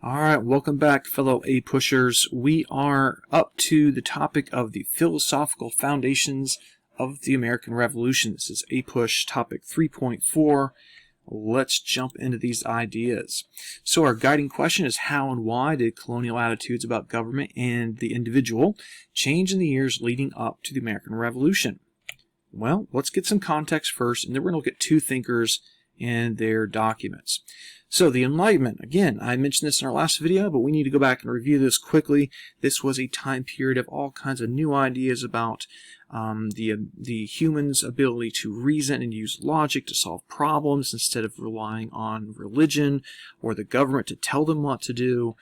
All right, welcome back, fellow APUSHers. We are up to the topic of the philosophical foundations of the American Revolution. This is APUSH topic 3.4. Let's jump into these ideas. So our guiding question is, how and why did colonial attitudes about government and the individual change in the years leading up to the American Revolution? Well, let's get some context first, and then we're going to look at two thinkers and their documents. So the Enlightenment, again, I mentioned this in our last video, but we need to go back and review this quickly. This was a time period of all kinds of new ideas about the human's ability to reason and use logic to solve problems instead of relying on religion or the government to tell them what to do.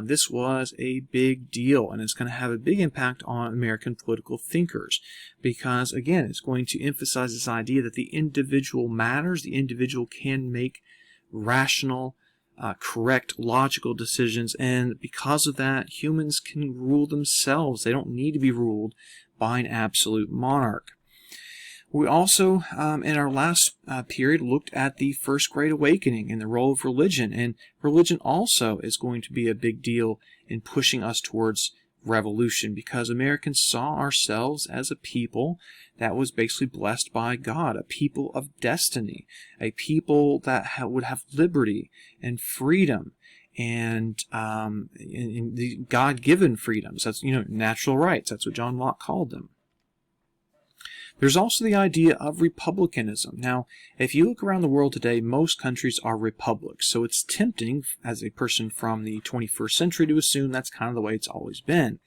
This was a big deal, and it's going to have a big impact on American political thinkers because, again, it's going to emphasize this idea that the individual matters, the individual can make rational, correct, logical decisions, and because of that, humans can rule themselves. They don't need to be ruled by an absolute monarch. We also, in our last period, looked at the First Great Awakening and the role of religion, and religion also is going to be a big deal in pushing us towards revolution because Americans saw ourselves as a people that was basically blessed by God, a people of destiny, a people that would have liberty and freedom and the God-given freedoms. That's, natural rights. That's what John Locke called them. There's also the idea of republicanism. Now, if you look around the world today, most countries are republics. So it's tempting as a person from the 21st century to assume that's kind of the way it's always been.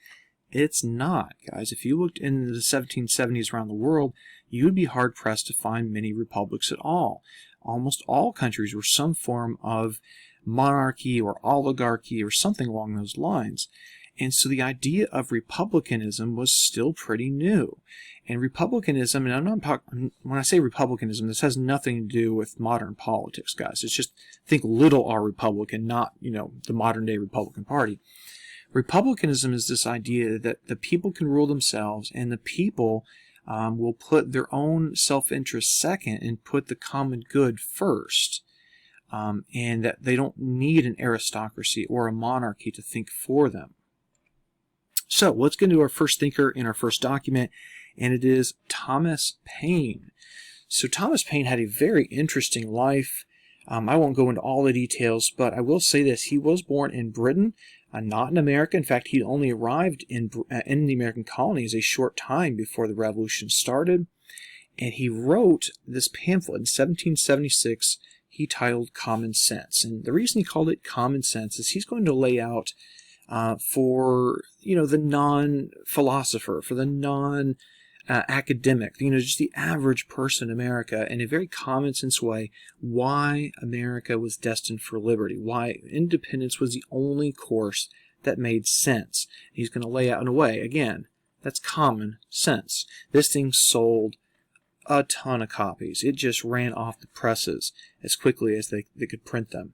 It's not, guys. If you looked in the 1770s around the world, you would be hard-pressed to find many republics at all. Almost all countries were some form of monarchy or oligarchy or something along those lines. And so the idea of republicanism was still pretty new. And republicanism, and I'm not talking, when I say republicanism, this has nothing to do with modern politics, guys. It's just, think little r Republican, not, the modern day Republican Party. Republicanism is this idea that the people can rule themselves and the people will put their own self-interest second and put the common good first. And that they don't need an aristocracy or a monarchy to think for them. So let's get into our first thinker in our first document, and it is Thomas Paine. So Thomas Paine had a very interesting life. I won't go into all the details, but I will say this. He was born in Britain, not in America. In fact, he only arrived in the American colonies a short time before the Revolution started. And he wrote this pamphlet in 1776 he titled Common Sense. And the reason he called it Common Sense is he's going to lay out for, the non-philosopher, for the non-academic, just the average person in America, in a very common sense way, why America was destined for liberty, why independence was the only course that made sense. He's going to lay out in a way, again, that's common sense. This thing sold a ton of copies. It just ran off the presses as quickly as they could print them.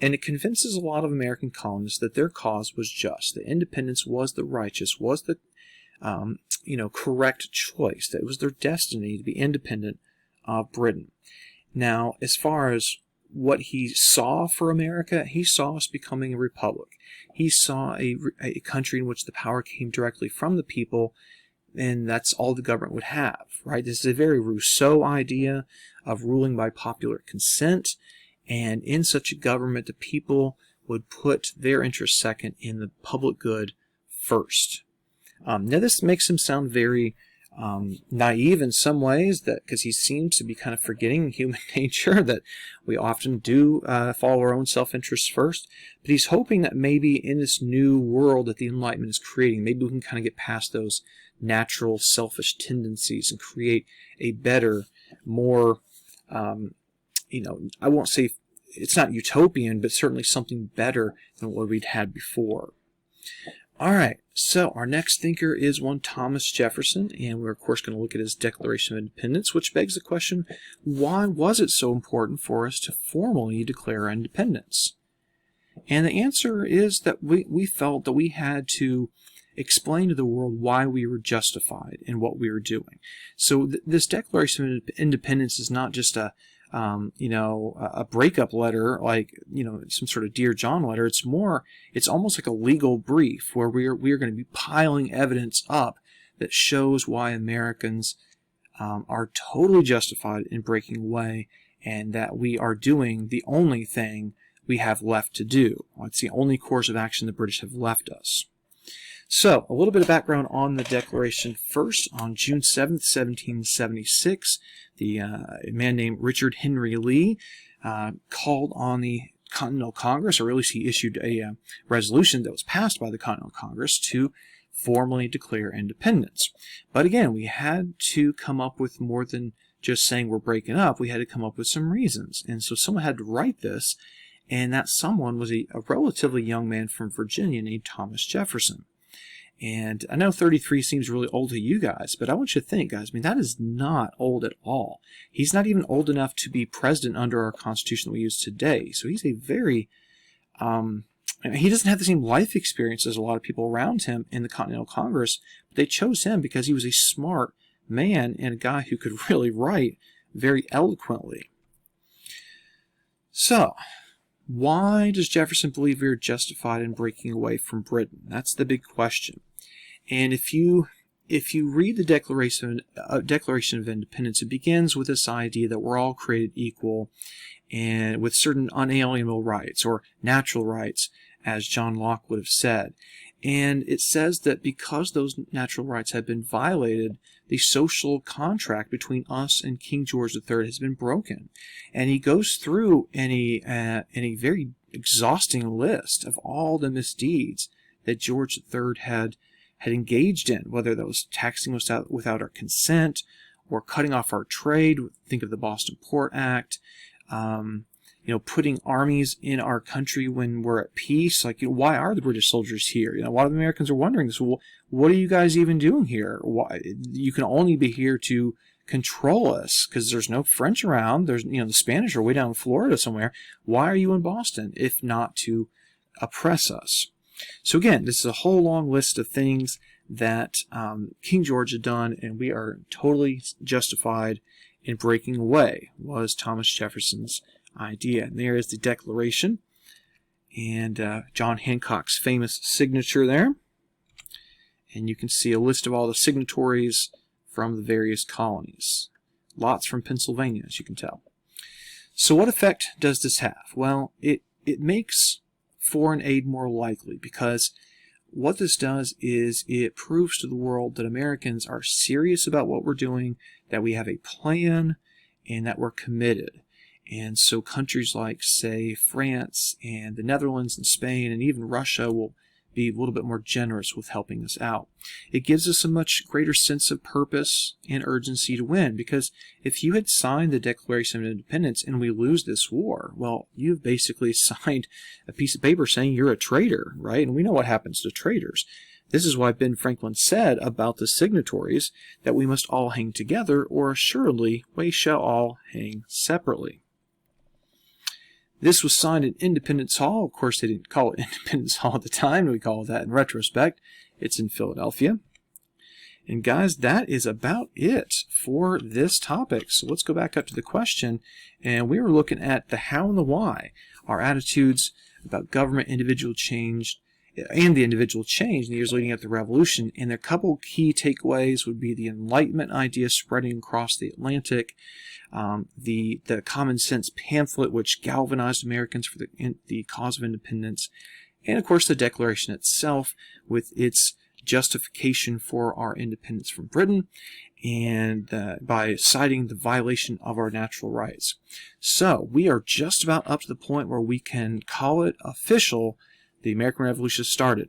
And it convinces a lot of American colonists that their cause was just, that independence was the righteous, was the correct choice, that it was their destiny to be independent of Britain. Now, as far as what he saw for America, he saw us becoming a republic. He saw a country in which the power came directly from the people, and that's all the government would have, right? This is a very Rousseau idea of ruling by popular consent, and in such a government, the people would put their interests second in the public good first. Now, this makes him sound very naive in some ways, because he seems to be kind of forgetting human nature, that we often do follow our own self-interests first. But he's hoping that maybe in this new world that the Enlightenment is creating, maybe we can kind of get past those natural selfish tendencies and create a better, more, I won't say it's not utopian, but certainly something better than what we'd had before. All right, so our next thinker is one Thomas Jefferson, and we're, of course, going to look at his Declaration of Independence, which begs the question, why was it so important for us to formally declare our independence? And the answer is that we felt that we had to explain to the world why we were justified in what we were doing. So this Declaration of Independence is not just a a breakup letter, like, some sort of Dear John letter. It's almost like a legal brief where we are going to be piling evidence up that shows why Americans are totally justified in breaking away, and that we are doing the only thing we have left to do. It's the only course of action the British have left us. So, a little bit of background on the Declaration first. On June 7th, 1776, a man named Richard Henry Lee called on the Continental Congress, or at least he issued a resolution that was passed by the Continental Congress to formally declare independence. But again, we had to come up with more than just saying we're breaking up. We had to come up with some reasons. And so someone had to write this, and that someone was a relatively young man from Virginia named Thomas Jefferson. And I know 33 seems really old to you guys, but I want you to think, guys, that is not old at all. He's not even old enough to be president under our Constitution that we use today. So he's a very, he doesn't have the same life experience as a lot of people around him in the Continental Congress, but they chose him because he was a smart man and a guy who could really write very eloquently. So, why does Jefferson believe we are justified in breaking away from Britain? That's the big question. And if you read the Declaration of Independence, it begins with this idea that we're all created equal and with certain unalienable rights, or natural rights, as John Locke would have said. And it says that because those natural rights have been violated, the social contract between us and King George III has been broken. And he goes through in a very exhausting list of all the misdeeds that George III had engaged in, whether that was taxing us without our consent, or cutting off our trade. Think of the Boston Port Act. Putting armies in our country when we're at peace. Like, why are the British soldiers here? A lot of Americans are wondering this. Well, what are you guys even doing here? Why? You can only be here to control us, because there's no French around. There's, the Spanish are way down in Florida somewhere. Why are you in Boston if not to oppress us? So again, this is a whole long list of things that King George had done, and we are totally justified in breaking away, was Thomas Jefferson's idea. And there is the Declaration, and John Hancock's famous signature there. And you can see a list of all the signatories from the various colonies. Lots from Pennsylvania, as you can tell. So what effect does this have? Well, it makes foreign aid more likely, because what this does is it proves to the world that Americans are serious about what we're doing, that we have a plan, and that we're committed. And so countries like, say, France and the Netherlands and Spain and even Russia will be a little bit more generous with helping us out. It gives us a much greater sense of purpose and urgency to win, because if you had signed the Declaration of Independence and we lose this war, well, you've basically signed a piece of paper saying you're a traitor, right? And we know what happens to traitors. This is why Ben Franklin said about the signatories that we must all hang together, or assuredly we shall all hang separately. This was signed in Independence Hall. Of course, they didn't call it Independence Hall at the time. We call that in retrospect. It's in Philadelphia. And guys, that is about it for this topic. So let's go back up to the question. And we were looking at the how and the why. Our attitudes about government, individual change, and the individual change in the years leading up to the Revolution. And a couple key takeaways would be the Enlightenment idea spreading across the Atlantic, the common sense pamphlet which galvanized Americans for the cause of independence, and of course the Declaration itself with its justification for our independence from Britain, and by citing the violation of our natural rights. So we are just about up to the point where we can call it official. The American Revolution started.